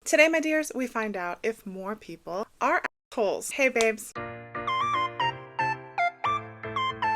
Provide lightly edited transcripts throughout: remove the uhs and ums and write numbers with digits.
Today, my dears, we find out if more people are assholes. Hey, babes.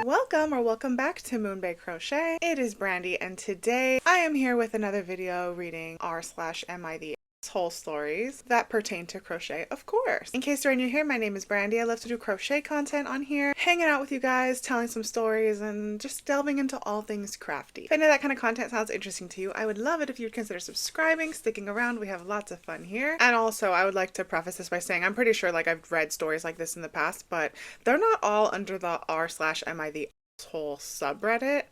Welcome back to Moonbae Crochet. It is Brandy, and today I am here with another video reading r/am I the asshole stories that pertain to crochet, of course. In case you're new here, my name is Brandy. I love to do crochet content on here, hanging out with you guys, telling some stories, and just delving into all things crafty. If any of that kind of content sounds interesting to you, I would love it if you would consider subscribing, sticking around. We have lots of fun here. And also, I would like to preface this by saying I'm pretty sure I've read stories like this in the past, but they're not all under the r/am I the asshole subreddit.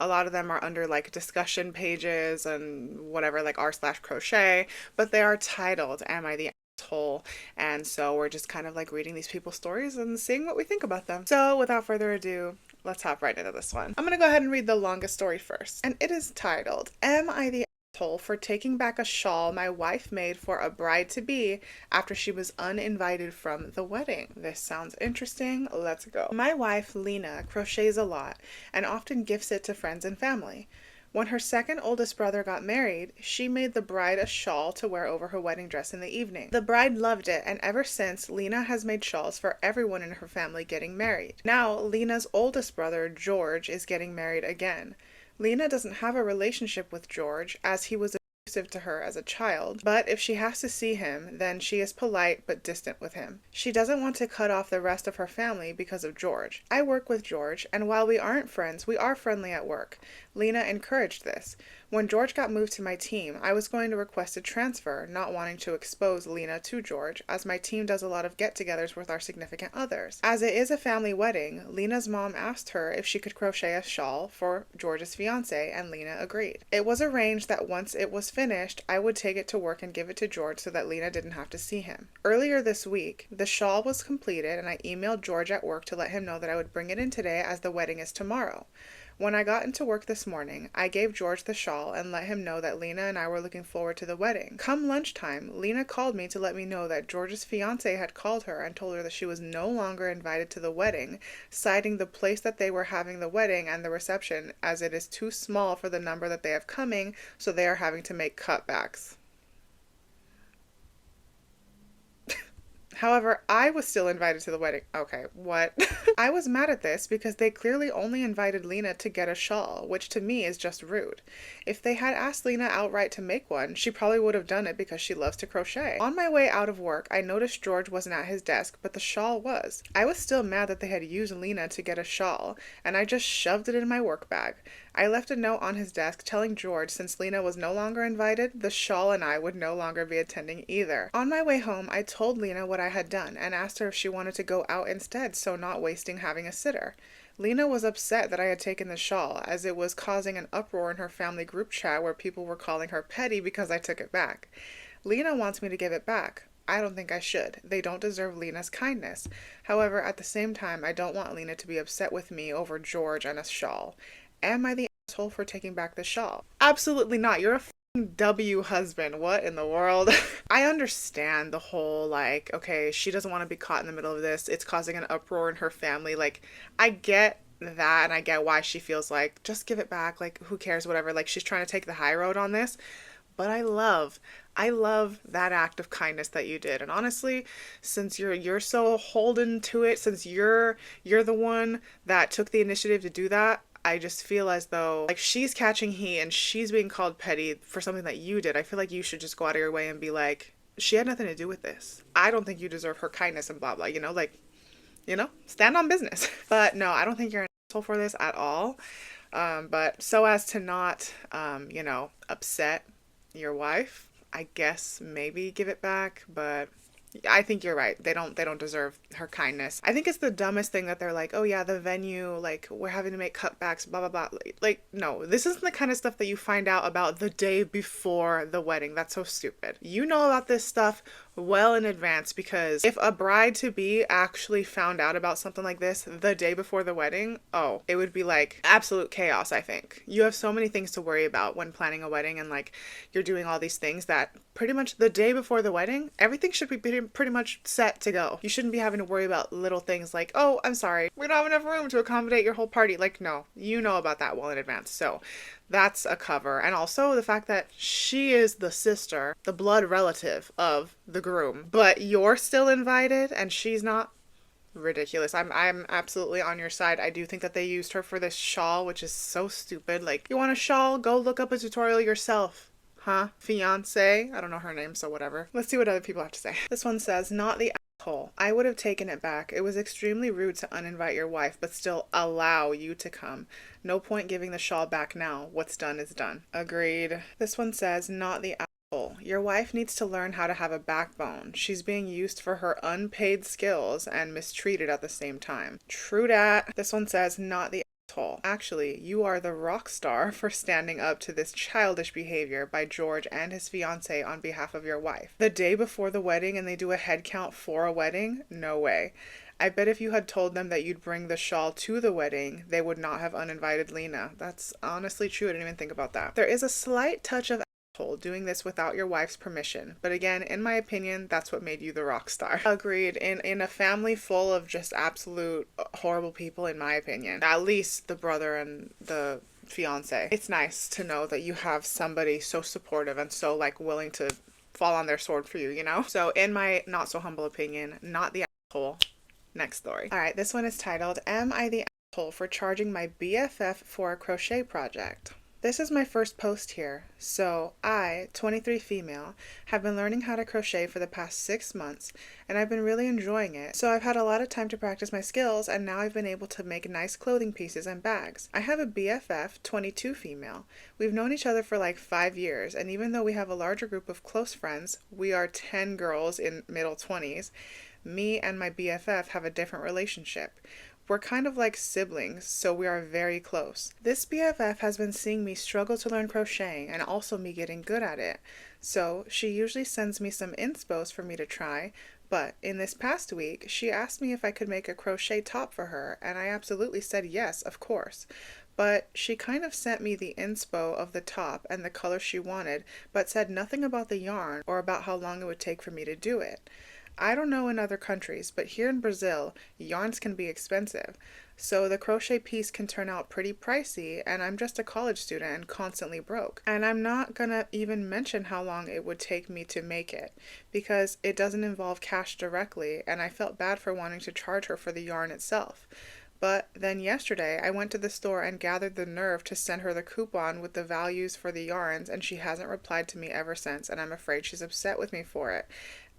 A lot of them are under discussion pages and whatever, r/crochet, but they are titled Am I the Asshole? And so we're just kind of reading these people's stories and seeing what we think about them. So without further ado, let's hop right into this one. I'm gonna go ahead and read the longest story first, and it is titled Am I the Asshole for taking back a shawl my wife made for a bride-to-be after she was uninvited from the wedding? This sounds interesting. Let's go. My wife, Lena, crochets a lot and often gifts it to friends and family. When her second oldest brother got married, she made the bride a shawl to wear over her wedding dress in the evening. The bride loved it, and ever since, Lena has made shawls for everyone in her family getting married. Now, Lena's oldest brother, George, is getting married again. Lena doesn't have a relationship with George, as he was abusive to her as a child, but if she has to see him, then she is polite but distant with him. She doesn't want to cut off the rest of her family because of George. I work with George, and while we aren't friends, we are friendly at work. Lena encouraged this. When George got moved to my team, I was going to request a transfer, not wanting to expose Lena to George, as my team does a lot of get-togethers with our significant others. As it is a family wedding, Lena's mom asked her if she could crochet a shawl for George's fiance, and Lena agreed. It was arranged that once it was finished, I would take it to work and give it to George so that Lena didn't have to see him. Earlier this week, the shawl was completed, and I emailed George at work to let him know that I would bring it in today as the wedding is tomorrow. When I got into work this morning, I gave George the shawl and let him know that Lena and I were looking forward to the wedding. Come lunchtime, Lena called me to let me know that George's fiance had called her and told her that she was no longer invited to the wedding, citing the place that they were having the wedding and the reception as it is too small for the number that they have coming, so they are having to make cutbacks. However, I was still invited to the wedding. Okay, what? I was mad at this because they clearly only invited Lena to get a shawl, which to me is just rude. If they had asked Lena outright to make one, she probably would have done it because she loves to crochet. On my way out of work, I noticed George wasn't at his desk, but the shawl was. I was still mad that they had used Lena to get a shawl, and I just shoved it in my work bag. I left a note on his desk telling George since Lena was no longer invited, the shawl and I would no longer be attending either. On my way home, I told Lena what I had done and asked her if she wanted to go out instead, so not wasting having a sitter. Lena was upset that I had taken the shawl, as it was causing an uproar in her family group chat where people were calling her petty because I took it back. Lena wants me to give it back. I don't think I should. They don't deserve Lena's kindness. However, at the same time, I don't want Lena to be upset with me over George and a shawl. Am I the asshole for taking back the shawl? Absolutely not. You're a W husband. What in the world? I understand the whole okay, she doesn't want to be caught in the middle of this. It's causing an uproar in her family. I get that, and I get why she feels just give it back. Who cares, whatever. She's trying to take the high road on this. But I love that act of kindness that you did. And honestly, since you're so holden to it, since you're the one that took the initiative to do that, I just feel as though she's catching heat and she's being called petty for something that you did. I feel like you should just go out of your way and be she had nothing to do with this. I don't think you deserve her kindness and blah blah, stand on business. But no, I don't think you're an asshole for this at all. But so as to not upset your wife, I guess maybe give it back, but I think you're right. They don't deserve her kindness. I think it's the dumbest thing that they're oh yeah, the venue, we're having to make cutbacks, blah blah blah. No, this isn't the kind of stuff that you find out about the day before the wedding. That's so stupid. You know about this stuff well in advance, because if a bride-to-be actually found out about something like this the day before the wedding, oh, it would be absolute chaos. I think you have so many things to worry about when planning a wedding, and you're doing all these things that pretty much the day before the wedding, everything should be pretty much set to go. You shouldn't be having to worry about little things like, oh, I'm sorry, we don't have enough room to accommodate your whole party. Like, no, you know about that well in advance. So that's a cover. And also the fact that she is the sister, the blood relative of the groom, but you're still invited and she's not. Ridiculous. I'm absolutely on your side. I do think that they used her for this shawl, which is so stupid. Like, you want a shawl? Go look up a tutorial yourself. Huh? Fiance? I don't know her name, so whatever. Let's see what other people have to say. This one says, not the asshole. I would have taken it back. It was extremely rude to uninvite your wife, but still allow you to come. No point giving the shawl back now. What's done is done. Agreed. This one says, not the asshole. Your wife needs to learn how to have a backbone. She's being used for her unpaid skills and mistreated at the same time. True dat. This one says, not the asshole. Actually, you are the rock star for standing up to this childish behavior by George and his fiance on behalf of your wife. The day before the wedding and they do a head count for a wedding? No way. I bet if you had told them that you'd bring the shawl to the wedding, they would not have uninvited Lena. That's honestly true. I didn't even think about that. There is a slight touch of doing this without your wife's permission, but again, in my opinion, that's what made you the rock star. Agreed. In a family full of just absolute horrible people, in my opinion, at least the brother and the fiance, it's nice to know that you have somebody so supportive and so like willing to fall on their sword for you, you know? So in my not so humble opinion, not the asshole. Next story. All right, this one is titled, Am I the asshole for charging my BFF for a crochet project? This is my first post here. So I, 23 female, have been learning how to crochet for the past 6 months, and I've been really enjoying it. So I've had a lot of time to practice my skills, and now I've been able to make nice clothing pieces and bags. I have a BFF, 22 female. We've known each other for like 5 years, and even though we have a larger group of close friends, we are 10 girls in middle 20s, me and my BFF have a different relationship. We're kind of like siblings, so we are very close. This BFF has been seeing me struggle to learn crocheting and also me getting good at it. So she usually sends me some inspos for me to try, but in this past week, she asked me if I could make a crochet top for her, and I absolutely said yes, of course. But she kind of sent me the inspo of the top and the color she wanted, but said nothing about the yarn or about how long it would take for me to do it. I don't know in other countries, but here in Brazil, yarns can be expensive. So the crochet piece can turn out pretty pricey, and I'm just a college student and constantly broke. And I'm not gonna even mention how long it would take me to make it, because it doesn't involve cash directly, and I felt bad for wanting to charge her for the yarn itself. But then yesterday, I went to the store and gathered the nerve to send her the coupon with the values for the yarns, and she hasn't replied to me ever since, and I'm afraid she's upset with me for it.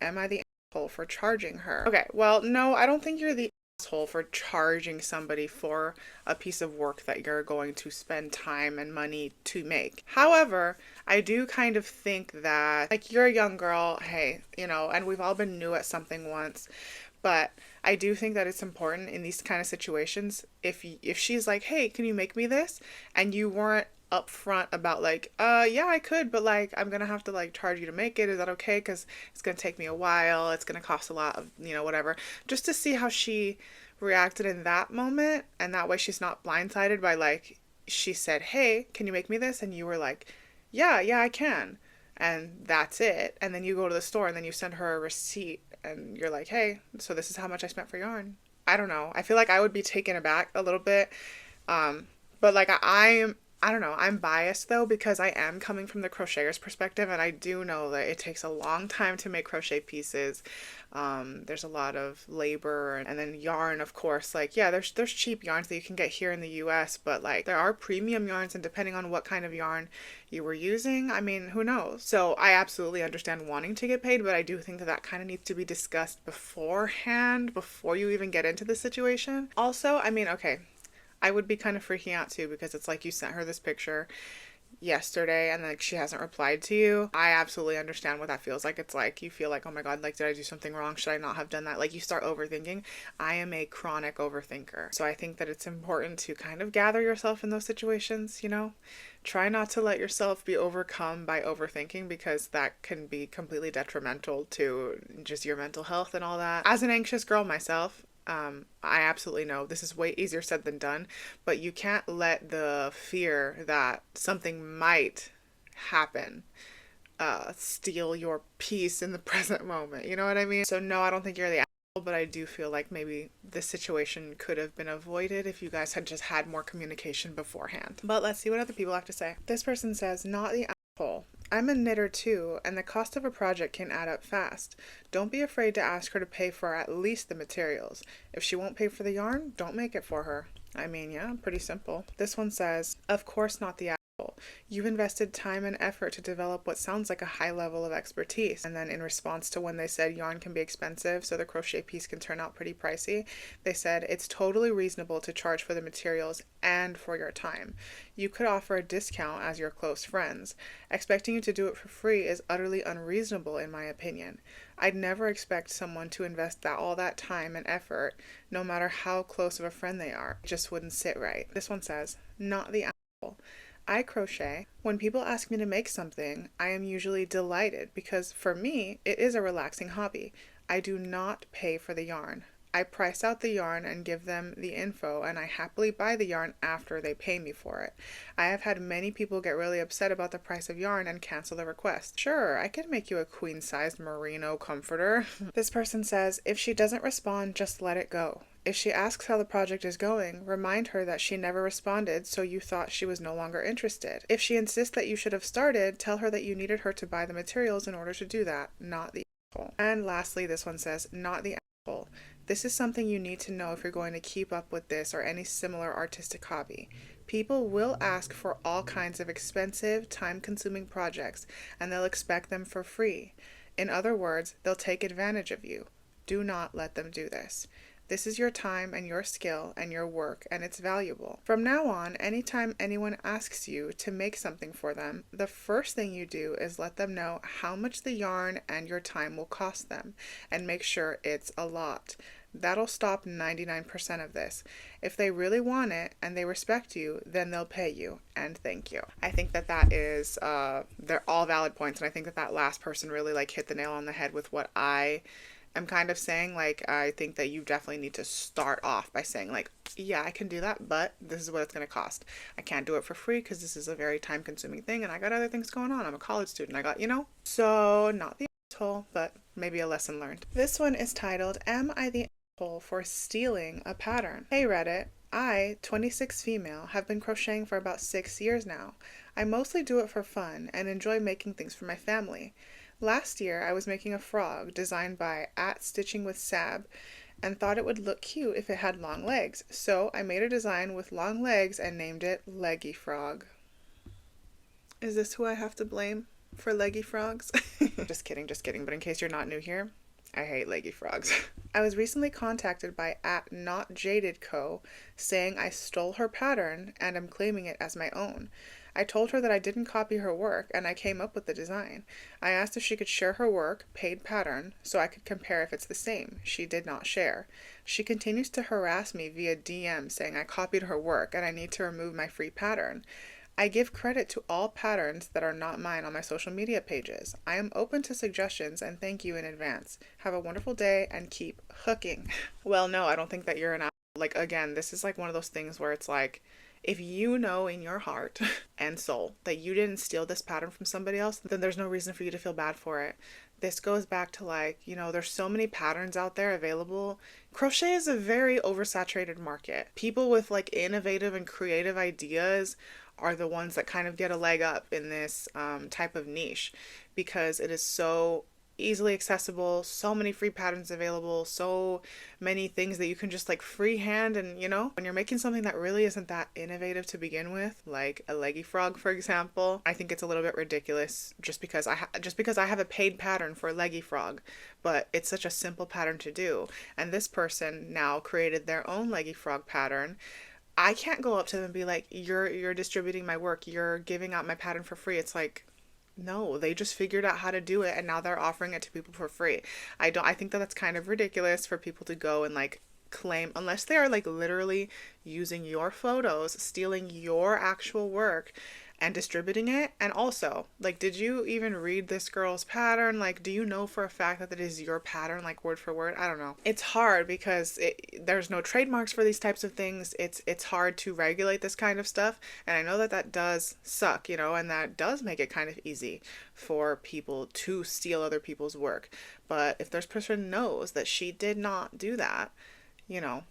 Am I the asshole for charging her? Okay, well, no, I don't think you're the asshole for charging somebody for a piece of work that you're going to spend time and money to make. However, I do kind of think that, like, you're a young girl, hey, you know, and we've all been new at something once, but I do think that it's important in these kind of situations, if she's like, hey, can you make me this? And you weren't upfront about like, yeah, I could, but like, I'm gonna have to like charge you to make it. Is that okay? Because it's gonna take me a while. It's gonna cost a lot of, you know, whatever. Just to see how she reacted in that moment, and that way she's not blindsided by like, she said, hey, can you make me this? And you were like, yeah, I can. And that's it. And then you go to the store and then you send her a receipt and you're like, hey, so this is how much I spent for yarn. I don't know. I feel like I would be taken aback a little bit. But like I don't know, I'm biased though, because I am coming from the crocheter's perspective, and I do know that it takes a long time to make crochet pieces. There's a lot of labor, and then yarn, of course, like, yeah, there's cheap yarns that you can get here in the US, but like there are premium yarns, and depending on what kind of yarn you were using, I mean, who knows? So I absolutely understand wanting to get paid, but I do think that that kind of needs to be discussed beforehand, before you even get into the situation. Also, I mean, okay, I would be kind of freaking out too, because it's like you sent her this picture yesterday and like she hasn't replied to you. I absolutely understand what that feels like. It's like you feel like, oh my god, like, did I do something wrong? Should I not have done that? Like, you start overthinking. I am a chronic overthinker, so I think that it's important to kind of gather yourself in those situations, you know? Try not to let yourself be overcome by overthinking, because that can be completely detrimental to just your mental health and all that. As an anxious girl myself, I absolutely know this is way easier said than done, but you can't let the fear that something might happen steal your peace in the present moment. You know what I mean? So no, I don't think you're the asshole, but I do feel like maybe this situation could have been avoided if you guys had just had more communication beforehand. But let's see what other people have to say. This person says, not the asshole. I'm a knitter too, and the cost of a project can add up fast. Don't be afraid to ask her to pay for at least the materials. If she won't pay for the yarn, don't make it for her. I mean, yeah, pretty simple. This one says, of course not the asshole. You've invested time and effort to develop what sounds like a high level of expertise. And then in response to when they said yarn can be expensive, so the crochet piece can turn out pretty pricey, they said it's totally reasonable to charge for the materials and for your time. You could offer a discount as your close friends. Expecting you to do it for free is utterly unreasonable in my opinion. I'd never expect someone to invest all that time and effort, no matter how close of a friend they are. It just wouldn't sit right. This one says, not the asshole. I crochet. When people ask me to make something, I am usually delighted because for me, it is a relaxing hobby. I do not pay for the yarn. I price out the yarn and give them the info, and I happily buy the yarn after they pay me for it. I have had many people get really upset about the price of yarn and cancel the request. Sure, I could make you a queen-sized merino comforter. This person says, if she doesn't respond, just let it go. If she asks how the project is going, remind her that she never responded, so you thought she was no longer interested. If she insists that you should have started, tell her that you needed her to buy the materials in order to do that, not the asshole. And lastly, this one says, not the asshole. This is something you need to know if you're going to keep up with this or any similar artistic hobby. People will ask for all kinds of expensive, time-consuming projects, and they'll expect them for free. In other words, they'll take advantage of you. Do not let them do this. This is your time and your skill and your work, and it's valuable. From now on, anytime anyone asks you to make something for them, the first thing you do is let them know how much the yarn and your time will cost them, and make sure it's a lot. That'll stop 99% of this. If they really want it and they respect you, then they'll pay you, and thank you. I think that is, they're all valid points, and I think that last person really hit the nail on the head with what I'm kind of saying. I think that you definitely need to start off by saying yeah, I can do that, but this is what it's going to cost. I can't do it for free because this is a very time consuming thing and I got other things going on. I'm a college student. I got, so not the asshole, but maybe a lesson learned. This one is titled, Am I the Asshole for Stealing a Pattern? Hey Reddit, I, 26 female, have been crocheting for about 6 years now. I mostly do it for fun and enjoy making things for my family. Last year, I was making a frog designed by @StitchingWithSab and thought it would look cute if it had long legs. So I made a design with long legs and named it Leggy Frog. Is this who I have to blame for leggy frogs? Just kidding. But in case you're not new here, I hate leggy frogs. I was recently contacted by @NotJadedCo saying I stole her pattern and am claiming it as my own. I told her that I didn't copy her work and I came up with the design. I asked if she could share her work, paid pattern, so I could compare if it's the same. She did not share. She continues to harass me via DM saying I copied her work and I need to remove my free pattern. I give credit to all patterns that are not mine on my social media pages. I am open to suggestions and thank you in advance. Have a wonderful day and keep hooking. Well, no, I don't think that you're an asshole. Again, this is one of those things where it's if you know in your heart and soul that you didn't steal this pattern from somebody else, then there's no reason for you to feel bad for it. This goes back to there's so many patterns out there available. Crochet is a very oversaturated market. People with innovative and creative ideas are the ones that kind of get a leg up in this type of niche because it is so easily accessible, so many free patterns available, so many things that you can just freehand. And when you're making something that really isn't that innovative to begin with, like a leggy frog for example, I think it's a little bit ridiculous just because I have a paid pattern for a leggy frog, but it's such a simple pattern to do. And this person now created their own leggy frog pattern. I can't go up to them and be like, you're distributing my work, you're giving out my pattern for free. It's no, they just figured out how to do it and now they're offering it to people for free. I think that's kind of ridiculous for people to go and claim, unless they are literally using your photos, stealing your actual work and distributing it? And also, like, did you even read this girl's pattern? Like, do you know for a fact that it is your pattern, like word for word? I don't know. It's hard because there's no trademarks for these types of things. It's hard to regulate this kind of stuff, and I know that that does suck, you know, and that does make it kind of easy for people to steal other people's work. But if this person knows that she did not do that, you know,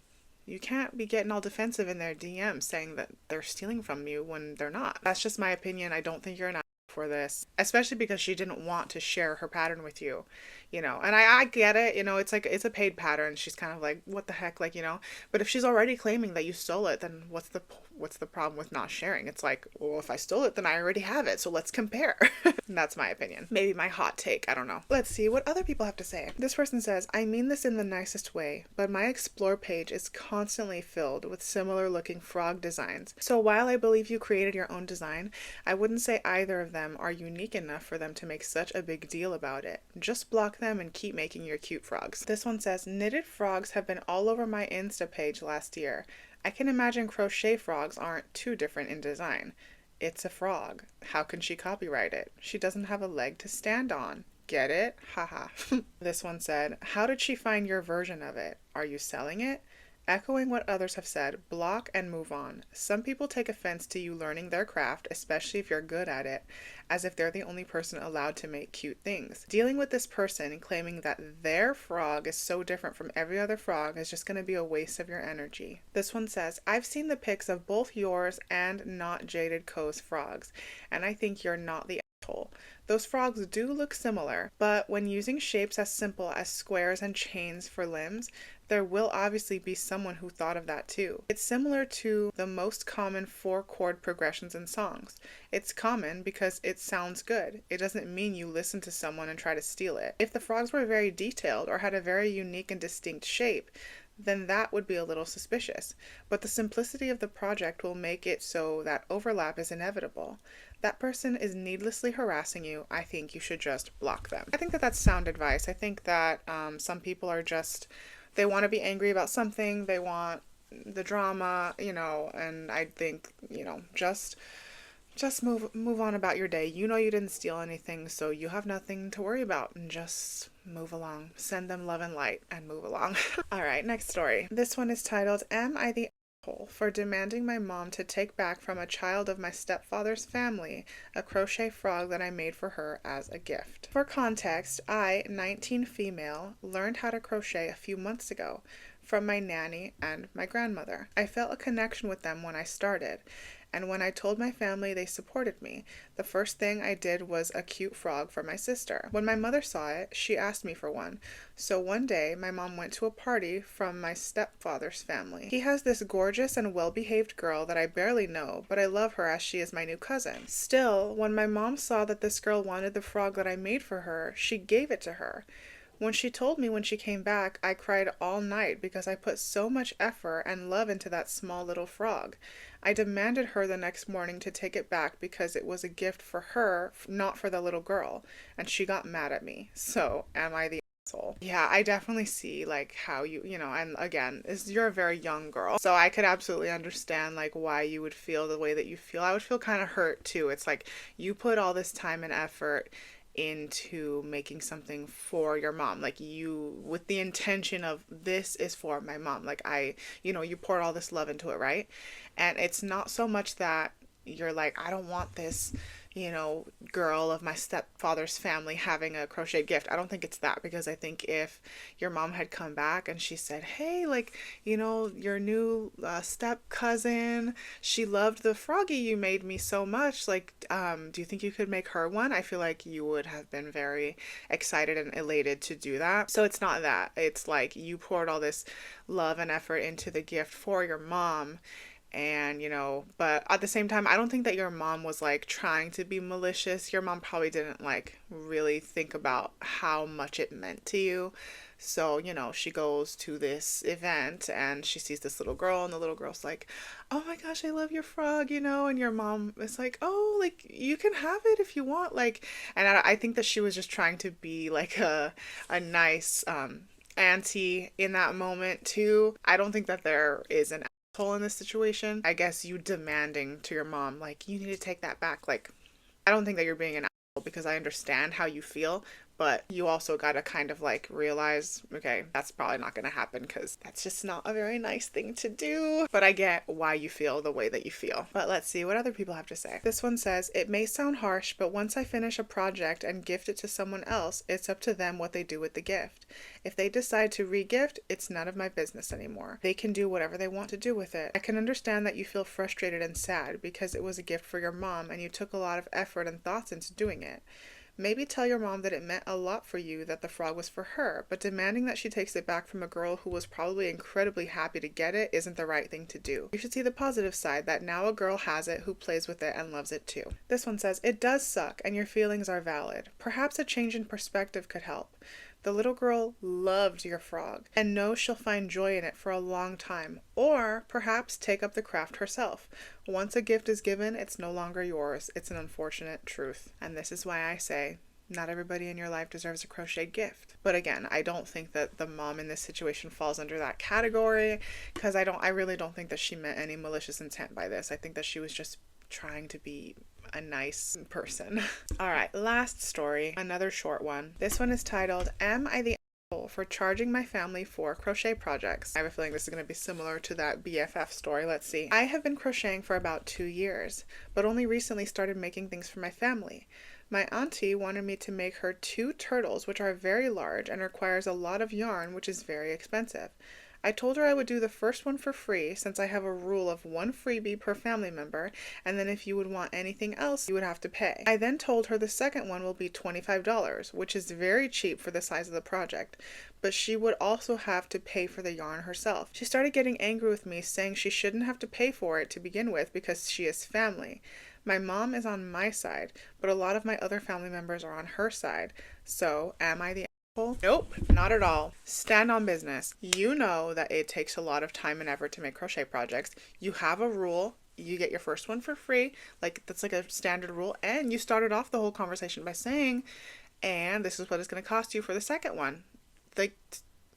you can't be getting all defensive in their DMs saying that they're stealing from you when they're not. That's just my opinion. I don't think you're an asshole for this, especially because she didn't want to share her pattern with you, you know. And I get it, you know, it's like it's a paid pattern. She's kind of like, what the heck, like, you know. But if she's already claiming that you stole it, then what's the problem with not sharing? It's like, well, if I stole it, then I already have it, so let's compare. That's my opinion. Maybe my hot take, I don't know. Let's see what other people have to say. This person says, I mean this in the nicest way, but my explore page is constantly filled with similar looking frog designs. So while I believe you created your own design, I wouldn't say either of them are unique enough for them to make such a big deal about it. Just block them and keep making your cute frogs. This one says, knitted frogs have been all over my Insta page last year. I can imagine crochet frogs aren't too different in design. It's a frog. How can she copyright it? She doesn't have a leg to stand on. Get it? Haha. This one said, how did she find your version of it? Are you selling it? Echoing what others have said, block and move on. Some people take offense to you learning their craft, especially if you're good at it, as if they're the only person allowed to make cute things. Dealing with this person and claiming that their frog is so different from every other frog is just going to be a waste of your energy. This one says, I've seen the pics of both yours and Not Jaded Co's frogs, and I think you're not the asshole. Those frogs do look similar, but when using shapes as simple as squares and chains for limbs, there will obviously be someone who thought of that too. It's similar to the most common 4-chord progressions in songs. It's common because it sounds good. It doesn't mean you listen to someone and try to steal it. If the frogs were very detailed or had a very unique and distinct shape, then that would be a little suspicious. But the simplicity of the project will make it so that overlap is inevitable. That person is needlessly harassing you. I think you should just block them. I think that that's sound advice. I think that some people are just, they want to be angry about something. They want the drama, you know, and I think, you know, just move on about your day. You know you didn't steal anything, so you have nothing to worry about, and just move along. Send them love and light and move along. All right, next story. This one is titled, Am I the asshole for demanding my mom to take back from a child of my stepfather's family a crochet frog that I made for her as a gift? For context, I, 19 female, learned how to crochet a few months ago from my nanny and my grandmother. I felt a connection with them when I started, and when I told my family, they supported me. The first thing I did was a cute frog for my sister. When my mother saw it, she asked me for one. So one day, my mom went to a party from my stepfather's family. He has this gorgeous and well-behaved girl that I barely know, but I love her as she is my new cousin. Still, when my mom saw that this girl wanted the frog that I made for her, she gave it to her. When she told me when she came back, I cried all night because I put so much effort and love into that small little frog. I demanded her the next morning to take it back because it was a gift for her, not for the little girl, and she got mad at me. So, am I the asshole? Yeah, I definitely see like how you know, and again, you're a very young girl, so I could absolutely understand like why you would feel the way that you feel. I would feel kind of hurt too. It's like you put all this time and effort into making something for your mom, like you with the intention of this is for my mom, like you know, you poured all this love into it, right? And it's not so much that you're like, I don't want this, you know, girl of my stepfather's family having a crochet gift. I don't think it's that, because I think if your mom had come back and she said, hey, like, you know, your new step cousin, she loved the froggy you made me so much, like, do you think you could make her one? I feel like you would have been very excited and elated to do that. So it's not that. It's like you poured all this love and effort into the gift for your mom. And, you know, but at the same time, I don't think that your mom was like trying to be malicious. Your mom probably didn't like really think about how much it meant to you. So, you know, she goes to this event and she sees this little girl, and the little girl's like, oh my gosh, I love your frog, you know, and your mom is like, oh, like you can have it if you want, like, and I think that she was just trying to be like a nice auntie in that moment too. I don't think that there is an asshole in this situation. I guess you demanding to your mom, like, you need to take that back. Like, I don't think that you're being an asshole because I understand how you feel, but you also gotta kind of like realize, okay, that's probably not gonna happen because that's just not a very nice thing to do. But I get why you feel the way that you feel. But let's see what other people have to say. This one says, it may sound harsh, but once I finish a project and gift it to someone else, it's up to them what they do with the gift. If they decide to re-gift, it's none of my business anymore. They can do whatever they want to do with it. I can understand that you feel frustrated and sad because it was a gift for your mom and you took a lot of effort and thoughts into doing it. Maybe tell your mom that it meant a lot for you that the frog was for her, but demanding that she takes it back from a girl who was probably incredibly happy to get it isn't the right thing to do. You should see the positive side, that now a girl has it who plays with it and loves it too. This one says, it does suck and your feelings are valid. Perhaps a change in perspective could help. The little girl loved your frog and knows she'll find joy in it for a long time, or perhaps take up the craft herself. Once a gift is given, it's no longer yours. It's an unfortunate truth. And this is why I say, not everybody in your life deserves a crochet gift. But again, I don't think that the mom in this situation falls under that category, because I really don't think that she meant any malicious intent by this. I think that she was just trying to be a nice person. All right, last story, another short one. This one is titled, Am I the Asshole for Charging My Family for Crochet Projects? I have a feeling this is going to be similar to that BFF story. Let's see. I have been crocheting for about 2 years, but only recently started making things for my family. My auntie wanted me to make her 2 turtles, which are very large and requires a lot of yarn, which is very expensive. I told her I would do the first one for free since I have a rule of 1 freebie per family member, and then if you would want anything else, you would have to pay. I then told her the second one will be $25, which is very cheap for the size of the project, but she would also have to pay for the yarn herself. She started getting angry with me, saying she shouldn't have to pay for it to begin with because she is family. My mom is on my side, but a lot of my other family members are on her side. So, am I the asshole? Nope, not at all. Stand on business. You know that it takes a lot of time and effort to make crochet projects. You have a rule. You get your first one for free. Like, that's like a standard rule. And you started off the whole conversation by saying, and this is what it's going to cost you for the second one. Like,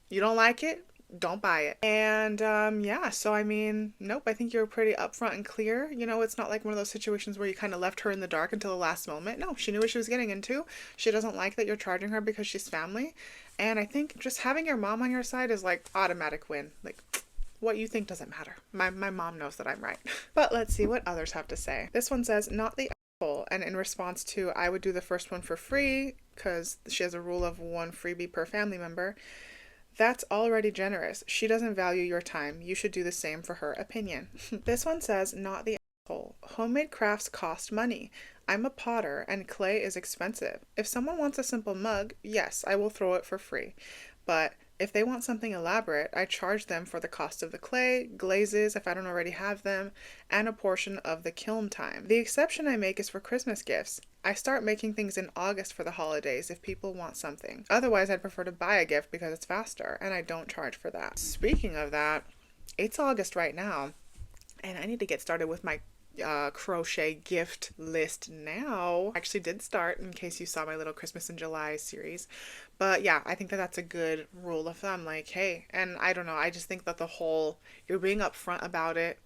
you don't like it? Don't buy it. And yeah, so I mean, nope, I think you're pretty upfront and clear. You know, it's not like one of those situations where you kind of left her in the dark until the last moment. No, she knew what she was getting into. She doesn't like that you're charging her because she's family. And I think just having your mom on your side is like automatic win. Like, what you think doesn't matter. My mom knows that I'm right. But let's see what others have to say. This one says, not the asshole. And in response to, I would do the first one for free because she has a rule of 1 freebie per family member. That's already generous. She doesn't value your time. You should do the same for her opinion. This one says, not the asshole. Homemade crafts cost money. I'm a potter and clay is expensive. If someone wants a simple mug, yes, I will throw it for free. But if they want something elaborate, I charge them for the cost of the clay, glazes if I don't already have them, and a portion of the kiln time. The exception I make is for Christmas gifts. I start making things in August for the holidays if people want something. Otherwise, I'd prefer to buy a gift because it's faster, and I don't charge for that. Speaking of that, it's August right now, and I need to get started with my crochet gift list now. I actually did start, in case you saw my little Christmas in July series. But yeah, I think that that's a good rule of thumb. Like, hey, and I don't know, I just think that the whole, you're being upfront about it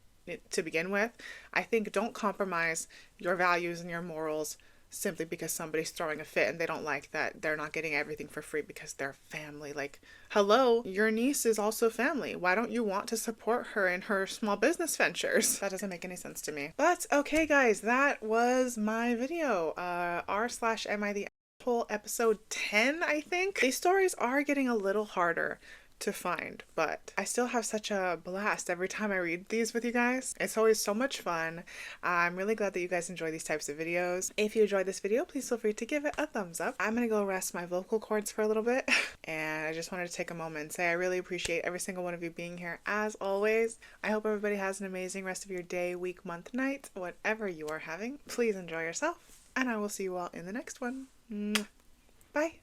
to begin with. I think don't compromise your values and your morals simply because somebody's throwing a fit and they don't like that they're not getting everything for free because they're family. Like, hello, your niece is also family. Why don't you want to support her in her small business ventures? That doesn't make any sense to me. But okay, guys, that was my video. r/am I the asshole episode 10, I think. These stories are getting a little harder to find, but I still have such a blast every time I read these with you guys. It's always so much fun. I'm really glad that you guys enjoy these types of videos. If you enjoyed this video, please feel free to give it a thumbs up. I'm gonna go rest my vocal cords for a little bit, and I just wanted to take a moment and say I really appreciate every single one of you being here as always. I hope everybody has an amazing rest of your day, week, month, night, whatever you are having. Please enjoy yourself, and I will see you all in the next one. Bye.